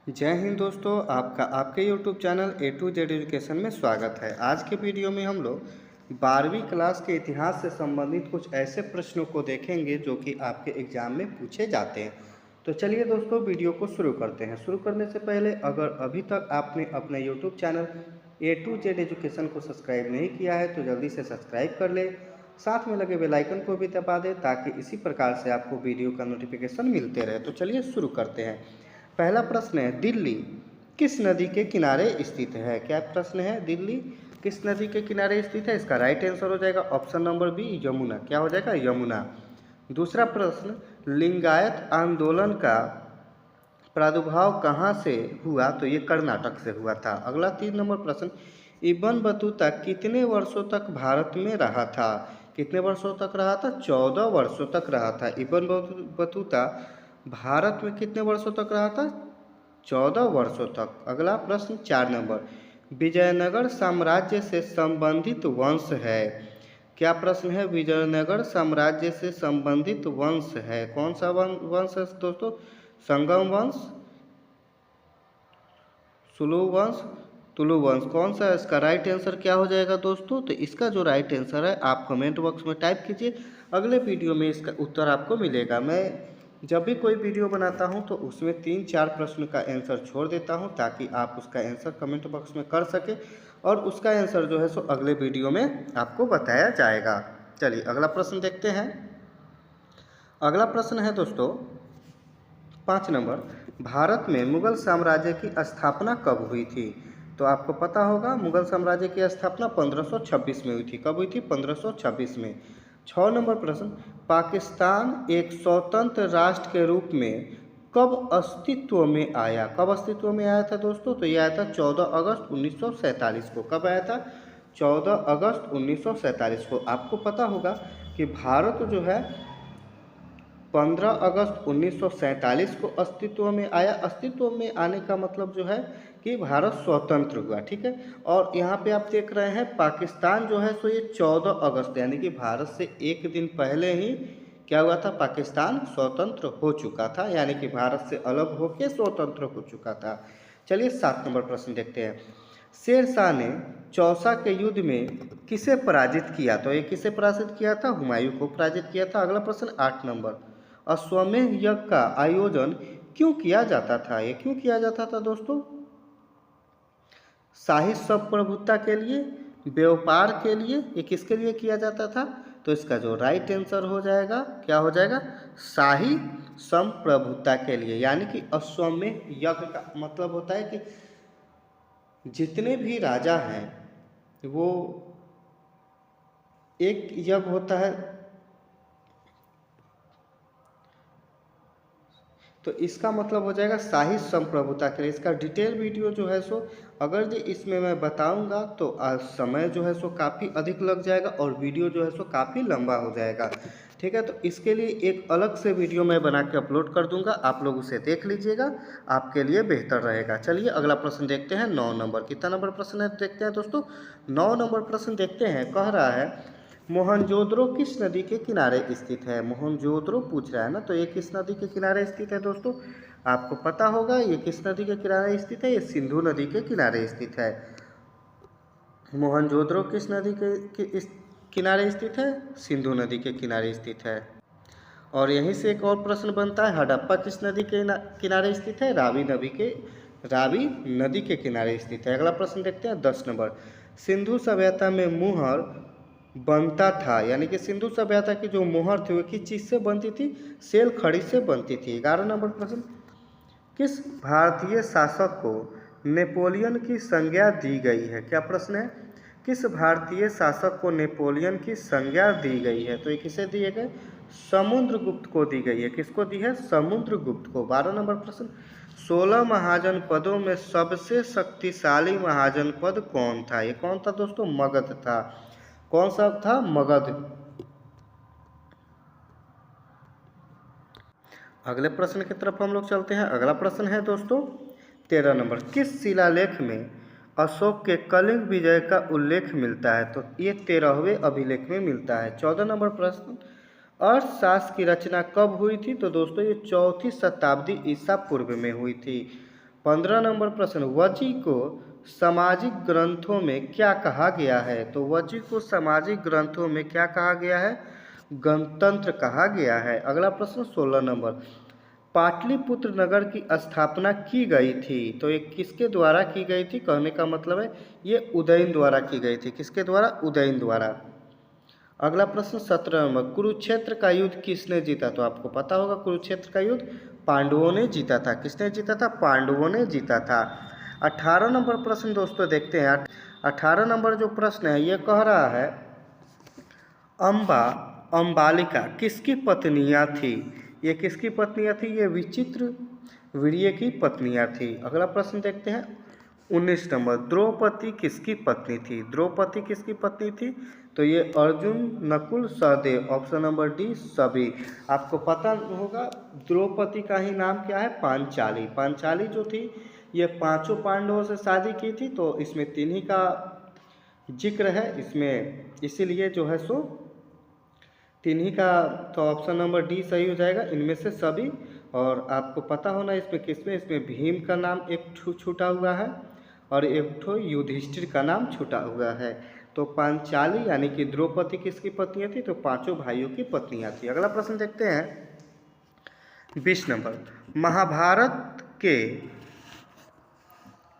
जय हिंद दोस्तों, आपका आपके YouTube channel A to Z education में स्वागत है। आज के वीडियो में हम लोग 12वीं क्लास के इतिहास से संबंधित कुछ ऐसे प्रश्नों को देखेंगे जो कि आपके एग्जाम में पूछे जाते हैं। तो चलिए दोस्तों, वीडियो को शुरू करते हैं। शुरू करने से पहले अगर अभी तक आपने अपने YouTube channel A to Z education को सब्सक्राइब नहीं किया है तो जल्दी से सब्सक्राइब कर ले, साथ में लगे बेल आइकन को भी दबा दें ताकि इसी प्रकार से आपको वीडियो का नोटिफिकेशन मिलते रहे। तो चलिए शुरू करते हैं। पहला प्रश्न है, दिल्ली किस नदी के किनारे स्थित है? क्या प्रश्न है? दिल्ली किस नदी के किनारे स्थित है? इसका राइट आंसर हो जाएगा ऑप्शन नंबर बी, यमुना। क्या हो जाएगा? यमुना। दूसरा प्रश्न, लिंगायत आंदोलन का प्रादुर्भाव कहाँ से हुआ? तो ये कर्नाटक से हुआ था। अगला 3 नंबर प्रश्न, इब्न बतूता कितने वर्षों तक भारत में रहा था? कितने वर्षों तक रहा था? 14 वर्षों तक रहा था। इब्न बतूता भारत में कितने वर्षों तक रहा था? 14 वर्षों तक। अगला प्रश्न 4 नंबर, विजयनगर साम्राज्य से संबंधित वंश है? क्या प्रश्न है? विजयनगर साम्राज्य से संबंधित वंश है। कौन सा वंश है दोस्तों? संगम वंश, सुलु वंश, तुलु वंश। कौन सा है? इसका राइट आंसर क्या हो जाएगा दोस्तों? तो इसका जो राइट आंसर है आप कमेंट बॉक्स में टाइप कीजिए, अगले वीडियो में इसका उत्तर आपको मिलेगा। मैं जब भी कोई वीडियो बनाता हूं तो उसमें 3-4 प्रश्न का आंसर छोड़ देता हूं ताकि आप उसका आंसर कमेंट बॉक्स में कर सके और उसका आंसर जो है सो अगले वीडियो में आपको बताया जाएगा। चलिए अगला प्रश्न देखते हैं। अगला प्रश्न है दोस्तों 5 नंबर, भारत में मुगल साम्राज्य की स्थापना कब हुई थी? तो आपको पता होगा मुगल साम्राज्य की स्थापना 1526 में हुई थी। कब हुई थी? 1526 में। 6 नंबर प्रश्न, पाकिस्तान एक स्वतंत्र राष्ट्र के रूप में कब अस्तित्व में आया? कब अस्तित्व में आया था दोस्तों? तो यह आया था 14 अगस्त 1947 को। कब आया था? 14 अगस्त 1947 को। आपको पता होगा कि भारत जो है 15 अगस्त 1947 को अस्तित्व में आया। अस्तित्व में आने का मतलब जो है कि भारत स्वतंत्र हुआ, ठीक है। और यहाँ पे आप देख रहे हैं पाकिस्तान जो है सो ये 14 अगस्त यानी कि भारत से एक दिन पहले ही क्या हुआ था? पाकिस्तान स्वतंत्र हो चुका था, यानी कि भारत से अलग होकर स्वतंत्र हो चुका था। चलिए 7 नंबर प्रश्न देखते हैं। शेर शाह ने चौसा के युद्ध में किसे पराजित किया? तो ये किसे पराजित किया था? हुमायूं को पराजित किया था। अगला प्रश्न 8 नंबर, अश्वमेध यज्ञ का आयोजन क्यों किया जाता था? ये क्यों किया जाता था दोस्तों? शाही संप्रभुता के लिए, व्यापार के लिए, ये किसके लिए किया जाता था? तो इसका जो राइट आंसर हो जाएगा क्या हो जाएगा? शाही संप्रभुता के लिए। यानी कि अश्वमेध यज्ञ का मतलब होता है कि जितने भी राजा हैं वो एक यज्ञ होता है, तो इसका मतलब हो जाएगा शाही संप्रभुता के लिए। इसका डिटेल वीडियो जो है सो अगर जो इसमें मैं बताऊंगा तो समय जो है सो काफ़ी अधिक लग जाएगा और वीडियो जो है सो काफ़ी लंबा हो जाएगा, ठीक है। तो इसके लिए एक अलग से वीडियो मैं बना के अपलोड कर दूंगा, आप लोग उसे देख लीजिएगा, आपके लिए बेहतर रहेगा। चलिए अगला प्रश्न देखते हैं 9 नंबर। कितना नंबर प्रश्न है देखते हैं दोस्तों? 9 नंबर प्रश्न देखते हैं। कह रहा है मोहनजोदड़ो किस नदी के किनारे स्थित है? मोहनजोदड़ो पूछ रहा है ना, तो ये किस नदी के किनारे स्थित है दोस्तों? आपको पता होगा ये किस नदी के किनारे स्थित है? ये सिंधु नदी के किनारे स्थित है। मोहनजोदड़ो किस नदी के किनारे स्थित है? सिंधु नदी के किनारे स्थित है। और यहीं से एक और प्रश्न बनता है, हड़प्पा किस नदी के किनारे स्थित है? रावी नदी के किनारे स्थित है। अगला प्रश्न देखते हैं 10 नंबर, सिंधु सभ्यता में मुहर बनता था, यानी कि सिंधु सभ्यता की जो मुहर थी वो किस चीज़ से बनती थी? सेल खड़ी से बनती थी। 11 नंबर प्रश्न, किस भारतीय शासक को नेपोलियन की संज्ञा दी गई है? क्या प्रश्न है? किस भारतीय शासक को नेपोलियन की संज्ञा दी गई है? तो ये किसे दिए गए? समुद्रगुप्त को दी गई है। किसको दी है? समुद्रगुप्त को। 12 नंबर प्रश्न, 16 महाजनपदों में सबसे शक्तिशाली महाजनपद कौन था? ये कौन था दोस्तों? मगध था। कौन सा था? मगध। अगले प्रश्न की तरफ हम लोग चलते हैं। अगला प्रश्न है दोस्तों 13 नंबर, किस शिलालेख में अशोक के कलिंग विजय का उल्लेख मिलता है? तो ये 13वें अभिलेख में मिलता है। 14 नंबर प्रश्न, अर्थशास्त्र की रचना कब हुई थी? तो दोस्तों ये 4वीं शताब्दी ईसा पूर्व में हुई थी। 15 नंबर प्रश्न, वजी को सामाजिक ग्रंथों में क्या कहा गया है? तो वजी को सामाजिक ग्रंथों में क्या कहा गया है? गणतंत्र कहा गया है। अगला प्रश्न 16 नंबर, पाटलिपुत्र नगर की स्थापना की गई थी, तो ये किसके द्वारा की गई थी? कहने का मतलब है ये उदयन द्वारा की गई थी। किसके द्वारा? उदयन द्वारा। अगला प्रश्न 17 नंबर, कुरुक्षेत्र का युद्ध किसने जीता? तो आपको पता होगा कुरुक्षेत्र का युद्ध पांडवों ने जीता था। किसने जीता था? पांडवों ने जीता था। 18 नंबर प्रश्न दोस्तों देखते हैं। 18 नंबर जो प्रश्न है ये कह रहा है, अंबालिका किसकी पत्नियां थी? ये किसकी पत्नियां थी? ये विचित्र वीर्य की पत्नियां थी। अगला प्रश्न देखते हैं 19 नंबर, द्रौपदी किसकी पत्नी थी? द्रौपदी किसकी पत्नी थी? तो ये Arjun, Nakul, Sahadev. Option number D सभी। आपको पता होगा द्रौपदी का ही नाम क्या है? पांचाली। पांचाली जो थी ये पांचों पांडवों से शादी की थी, तो इसमें तीन ही का जिक्र है इसमें, इसीलिए जो है सो तीन ही का, तो ऑप्शन नंबर डी सही हो जाएगा, इनमें से सभी। और आपको पता होना इसमें किसमें, इसमें भीम का नाम एक छूटा हुआ है और एक ठो युधिष्ठिर का नाम छूटा हुआ है। तो पांचाली यानी कि द्रौपदी किसकी पत्नियां थी? तो पांचों भाइयों की पत्नियां थी। अगला प्रश्न देखते हैं 20 नंबर, महाभारत के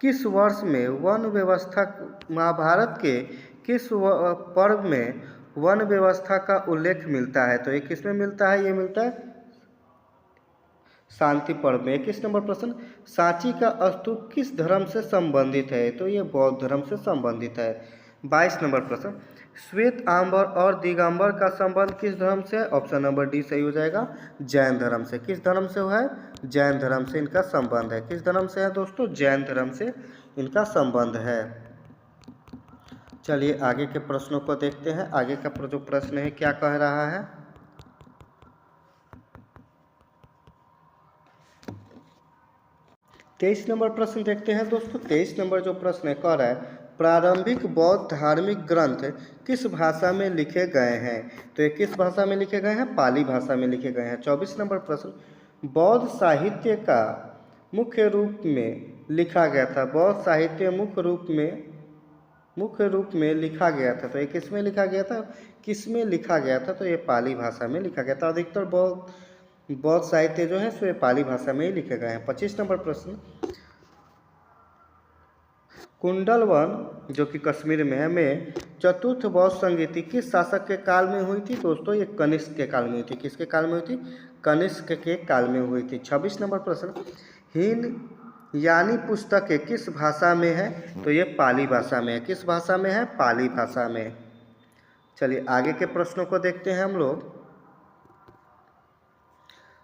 किस वर्ष में वन व्यवस्था, महाभारत के किस पर्व में वन व्यवस्था का उल्लेख मिलता है? तो ये किसमें मिलता है? ये मिलता है शांति पर्व में। 21 नंबर प्रश्न, सांची का स्तूप किस धर्म से संबंधित है? तो ये बौद्ध धर्म से संबंधित है। 22 नंबर प्रश्न, श्वेत आंबर और दिगंबर का संबंध किस धर्म से है? ऑप्शन नंबर डी सही हो जाएगा, जैन धर्म से। किस धर्म से है? जैन धर्म से इनका संबंध है। किस धर्म से है दोस्तों? जैन धर्म से इनका संबंध है। चलिए आगे के प्रश्नों को देखते हैं। आगे का जो प्रश्न है क्या कह रहा है? तेईस नंबर प्रश्न देखते हैं दोस्तों। 23 नंबर जो प्रश्न है कह रहा है, प्रारंभिक बौद्ध धार्मिक ग्रंथ किस भाषा में लिखे गए हैं? तो ये किस भाषा में लिखे गए हैं? पाली भाषा में लिखे गए हैं। 24 नंबर प्रश्न, बौद्ध साहित्य का मुख्य रूप में लिखा गया था, बौद्ध साहित्य मुख्य रूप में लिखा गया था, तो ये किस में लिखा गया था? किस में लिखा गया था? तो ये पाली भाषा में लिखा गया था। अधिकतर बौद्ध साहित्य जो है सो ये पाली भाषा में ही लिखे गए हैं। 25 नंबर प्रश्न, कुंडलवन जो कि कश्मीर में है में चतुर्थ बौद्ध संगीति किस शासक के काल में हुई थी? दोस्तों ये कनिष्क के काल में हुई थी। किसके काल में हुई थी? कनिष्क के काल में हुई थी। 26 नंबर प्रश्न, हिंद यानी पुस्तकें किस भाषा में है? तो ये पाली भाषा में है। किस भाषा में है? पाली भाषा में। चलिए आगे के प्रश्नों को देखते हैं हम लोग।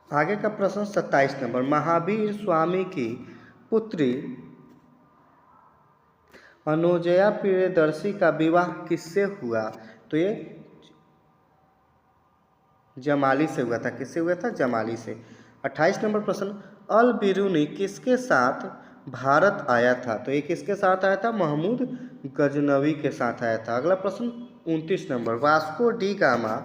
आगे का प्रश्न 27 नंबर, महावीर स्वामी की पुत्री अनुजया प्रियदर्शी का विवाह किससे हुआ? तो ये जमाली से हुआ था। किससे हुआ था? जमाली से। 28 नंबर प्रश्न, अल बिरूनी किसके साथ भारत आया था? तो ये किसके साथ आया था? महमूद गजनवी के साथ आया था। अगला प्रश्न 29 नंबर, वास्को डी गामा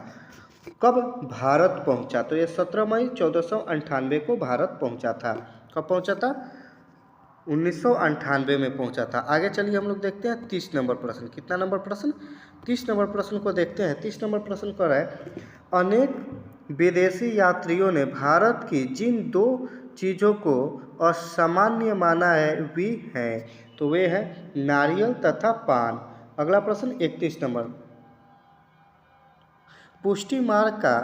कब भारत पहुंचा? तो ये 17 मई 1498 को भारत पहुंचा था। कब पहुंचा था? 1998 में पहुंचा था। आगे चलिए हम लोग देखते हैं 30 नंबर प्रश्न। कितना नंबर प्रश्न? 30 नंबर प्रश्न को देखते हैं। 30 नंबर प्रश्न कर रहा है, अनेक विदेशी यात्रियों ने भारत की जिन दो चीज़ों को असामान्य माना है वे हैं, तो वे हैं नारियल तथा पान। अगला प्रश्न 31 नंबर, पुष्टि मार्ग का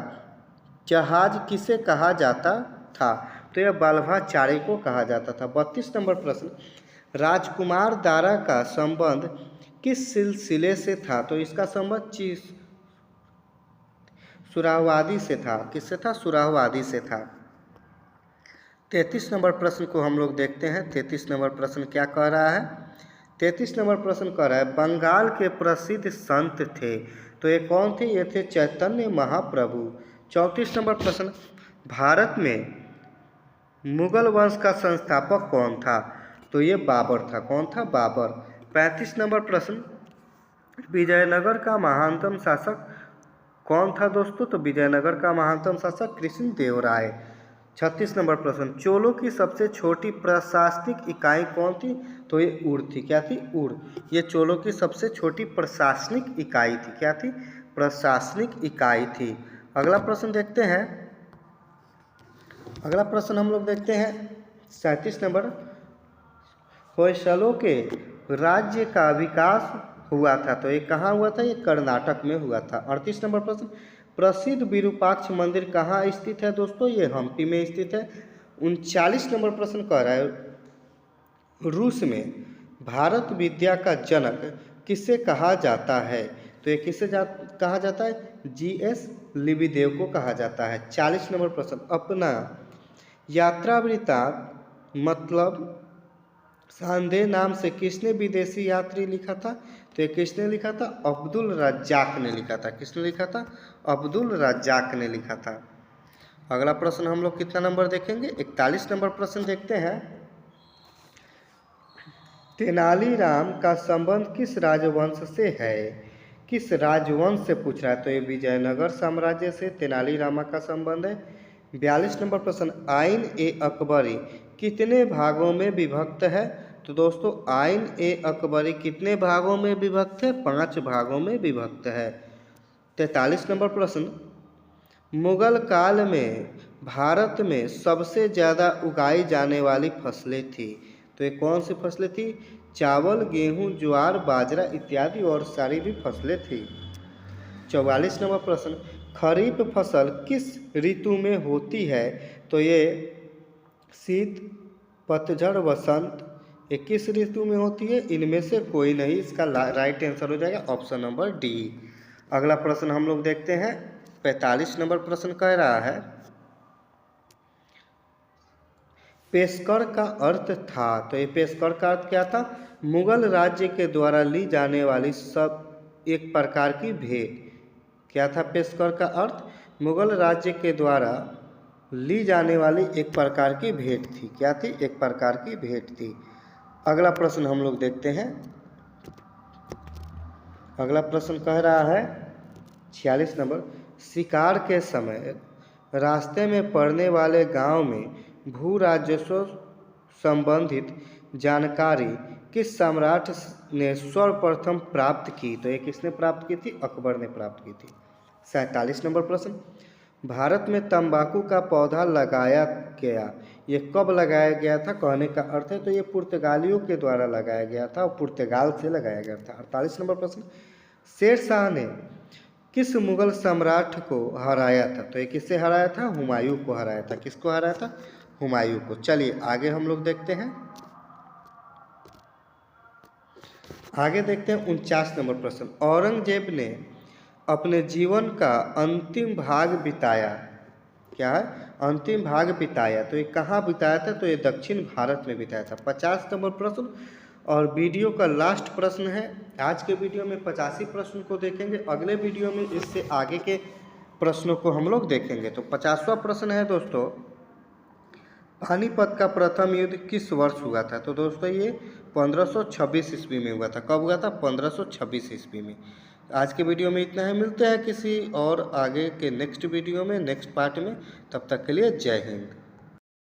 जहाज किसे कहा जाता था? तो यह बालभाचार्य को कहा जाता था। 32 नंबर प्रश्न, राजकुमार दारा का संबंध किस सिलसिले से था? तो इसका संबंध सुराहवादी से था। किससे था? सुराहवादी से था। 33 नंबर प्रश्न को हम लोग देखते हैं। 33 नंबर प्रश्न क्या कह रहा है? 33 नंबर प्रश्न कह रहा है, बंगाल के प्रसिद्ध संत थे, तो ये कौन थे? ये थे चैतन्य महाप्रभु। 34 नंबर प्रश्न, भारत में मुगल वंश का संस्थापक कौन था? तो ये बाबर था। कौन था? बाबर। 35 नंबर प्रश्न, विजयनगर का महानतम शासक कौन था दोस्तों? तो विजयनगर का महानतम शासक कृष्णदेव राय। 36 नंबर प्रश्न, चोलों की सबसे छोटी प्रशासनिक इकाई कौन थी? तो ये ऊर थी। क्या थी? ऊर। ये चोलों की सबसे छोटी प्रशासनिक इकाई थी। क्या थी? प्रशासनिक इकाई थी। अगला प्रश्न देखते हैं। अगला प्रश्न हम लोग देखते हैं 37 नंबर, होयसलों के राज्य का विकास हुआ था। तो ये कहाँ हुआ था? ये कर्नाटक में हुआ था। 38 नंबर प्रश्न, प्रसिद्ध विरूपाक्ष मंदिर कहाँ स्थित है दोस्तों? ये हम्पी में स्थित है। 39 नंबर प्रश्न कह रहा है, रूस में भारत विद्या का जनक किसे कहा जाता है? तो ये किसे कहा जाता है? GS लिबिदेव को कहा जाता है। 40 नंबर प्रश्न, अपना यात्रा वृत्तांत मतलब सांदेह नाम से किसने विदेशी यात्री लिखा था? तो ये किसने लिखा था? अब्दुल रज्जाक ने लिखा था। किसने लिखा था? अब्दुल रज्जाक ने लिखा था। अगला प्रश्न हम लोग कितना नंबर देखेंगे? 41 नंबर प्रश्न देखते हैं। तेनालीराम का संबंध किस राजवंश से है? किस राजवंश से पूछ रहा है? तो ये विजयनगर साम्राज्य से तेनालीरामा का संबंध है। 42 नंबर प्रश्न, आइन ए अकबरी कितने भागों में विभक्त है? तो दोस्तों आइन ए अकबरी कितने भागों में विभक्त है? 5 भागों में विभक्त है। 43 नंबर प्रश्न, मुगल काल में भारत में सबसे ज़्यादा उगाई जाने वाली फसलें थी। तो ये कौन सी फसलें थी? चावल, गेहूं, ज्वार, बाजरा इत्यादि और सारी भी फसलें थी। 44 नंबर प्रश्न, खरीफ फसल किस ऋतु में होती है? तो ये शीत, पतझड़, वसंत, ये किस ऋतु में होती है? इनमें से कोई नहीं। इसका राइट आंसर हो जाएगा ऑप्शन नंबर डी। अगला प्रश्न हम लोग देखते हैं। 45 नंबर प्रश्न कह रहा है, पेशकर का अर्थ था। तो ये पेशकर का अर्थ क्या था? मुगल राज्य के द्वारा ली जाने वाली सब एक प्रकार की भेंट। क्या था पेशकर का अर्थ? मुगल राज्य के द्वारा ली जाने वाली एक प्रकार की भेंट थी। क्या थी? एक प्रकार की भेंट थी। अगला प्रश्न हम लोग देखते हैं। अगला प्रश्न कह रहा है 46 नंबर, शिकार के समय रास्ते में पड़ने वाले गांव में भू राजस्व संबंधित जानकारी किस सम्राट ने सर्वप्रथम प्राप्त की? तो ये किसने प्राप्त की थी? अकबर ने प्राप्त की थी। 47 नंबर प्रश्न, भारत में तंबाकू का पौधा लगाया गया, ये कब लगाया गया था? कहने का अर्थ है तो ये पुर्तगालियों के द्वारा लगाया गया था और पुर्तगाल से लगाया गया था। 48 नंबर प्रश्न, शेर शाह ने किस मुगल सम्राट को हराया था? तो ये किससे हराया था? हुमायूं को हराया था। किसको हराया था? हुमायूं को। चलिए आगे हम लोग देखते हैं। आगे देखते हैं 49 नंबर प्रश्न, औरंगजेब ने अपने जीवन का अंतिम भाग बिताया। क्या है? अंतिम भाग बिताया। तो ये कहाँ बिताया था? तो ये दक्षिण भारत में बिताया था। 50 नंबर प्रश्न और वीडियो का लास्ट प्रश्न है। आज के वीडियो में 85 प्रश्न को देखेंगे, अगले वीडियो में इससे आगे के प्रश्नों को हम लोग देखेंगे। तो 50वां प्रश्न है दोस्तों, पानीपत का प्रथम युद्ध किस वर्ष हुआ था? तो दोस्तों ये 1526 ईस्वी में हुआ था। कब हुआ था? 1526 ईस्वी में। आज के वीडियो में इतना है, मिलते हैं किसी और आगे के नेक्स्ट वीडियो में, नेक्स्ट पार्ट में। तब तक के लिए जय हिंद।